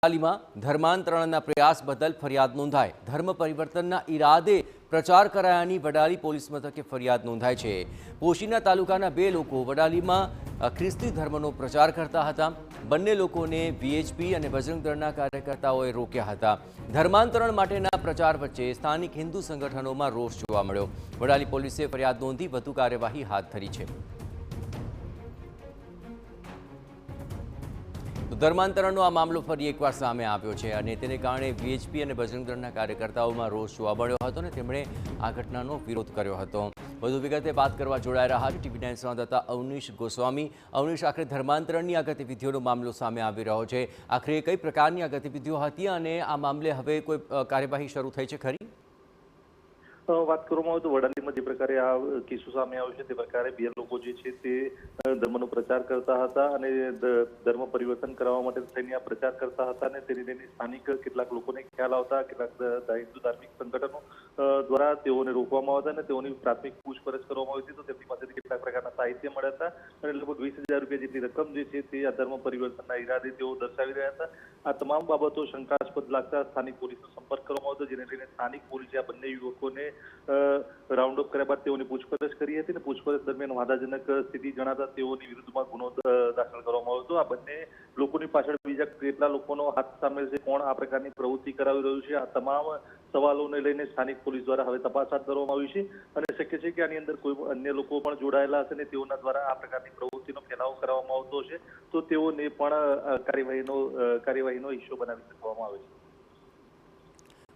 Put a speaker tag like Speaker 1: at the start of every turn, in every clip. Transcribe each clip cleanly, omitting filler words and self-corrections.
Speaker 1: વડાલીમાં ધર્માંતરણના પ્રયાસ બદલ ફરિયાદ નોંધાઈ। ધર્મ પરિવર્તનના ઈરાદે પ્રચાર કરાયાની વડાલી પોલીસ મથકે ફરિયાદ નોંધાઈ છે। પોશીના તાલુકાના બે લોકો વડાલીમાં ખ્રિસ્તી ધર્મનો પ્રચાર કરતા હતા। બંને લોકોને વીએચપી અને બજરંગ દળના કાર્યકર્તાઓએ રોક્યા હતા। ધર્માંતરણ માટેના પ્રચાર વચ્ચે સ્થાનિક હિન્દુ સંગઠનોમાં રોષ જોવા મળ્યો। વડાલી પોલીસે ફરિયાદ નોંધી વધુ કાર્યવાહી હાથ ધરી છે। ધર્માંતરણનો આ મામલો ફરી એકવાર સામે આવ્યો છે અને તેને કારણે વીએચપી અને બજરંગ દળના કાર્યકર્તાઓમાં રોષ જોવા મળ્યો હતો અને તેમણે આ ઘટનાનો વિરોધ કર્યો હતો। વધુ વિગતે વાત કરવા જોડાઈ રહ્યા છે ટીવી9 સંવાદદાતા અવનીશ ગોસ્વામી। અવનીશ, આખરે ધર્માંતરણની આ ગતિવિધિઓનો મામલો સામે આવી રહ્યો છે। આખરે કઈ પ્રકારની આ ગતિવિધિઓ હતી અને આ મામલે હવે કોઈ કાર્યવાહી શરૂ થઈ છે ખરી?
Speaker 2: વાત કરવામાં આવે તો વડાલીમાં જે પ્રકારે આ કિસ્સો સામે આવ્યો છે તે પ્રકારે બે લોકો જે છે તે ધર્મનો પ્રચાર કરતા હતા અને ધર્મ પરિવર્તન કરવા માટે થઈને આ પ્રચાર કરતા હતા અને તેને લઈને સ્થાનિક કેટલાક લોકોને ખ્યાલ આવતા કેટલાક હિન્દુ ધાર્મિક સંગઠનો દ્વારા તેઓને રોકવામાં આવતા અને તેઓની પ્રાથમિક પૂછપરછ કરવામાં આવી હતી તો તેમની પાસેથી કેટલાક પ્રકારના સાહિત્ય મળ્યા હતા અને લગભગ 20,000 રૂપિયા જેટલી રકમ જે છે તે આ ધર્મ પરિવર્તનના ઈરાદે તેઓ દર્શાવી રહ્યા હતા। આ તમામ બાબતો શંકાસ્પદ લાગતા સ્થાનિક પોલીસનો સંપર્ક કરવામાં આવ્યો જેને લઈને સ્થાનિક પોલીસે આ બંને યુવકોને રાઉન્ડ અપ કર્યા બાદ તેઓની પૂછપરછ કરી હતી અને પૂછપરછ દરમિયાન વાદાજનક સ્થિતિ જણાતા તેઓની વિરુદ્ધમાં ગુનો દાખલ કરવામાં આવ્યો હતો। આ બંને લોકોની પાછળ બીજા કેટલા લોકોનો હાથ સામેલ છે, કોણ આ પ્રકારની પ્રવૃત્તિ કરાવી રહ્યું છે, આ તમામ સવાલોને લઈને સ્થાનિક પોલીસ દ્વારા હવે તપાસ હાથ ધરવામાં આવી છે અને શક્ય છે કે આની અંદર કોઈ અન્ય લોકો પણ જોડાયેલા હશે અને તેઓના દ્વારા આ પ્રકારની પ્રવૃત્તિનો ફેલાવો કરવામાં આવતો હશે તો તેઓને પણ કાર્યવાહીનો હિસ્સો બનાવી શકવામાં આવે છે।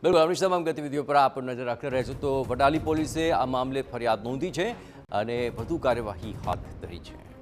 Speaker 1: બિલકુલ, આપણી તમામ ગતિવિધિઓ પર આપ નજર રાખતા રહેજો। તો વડાલી પોલીસે આ મામલે ફરિયાદ નોંધી છે અને વધુ કાર્યવાહી હાથ ધરી છે।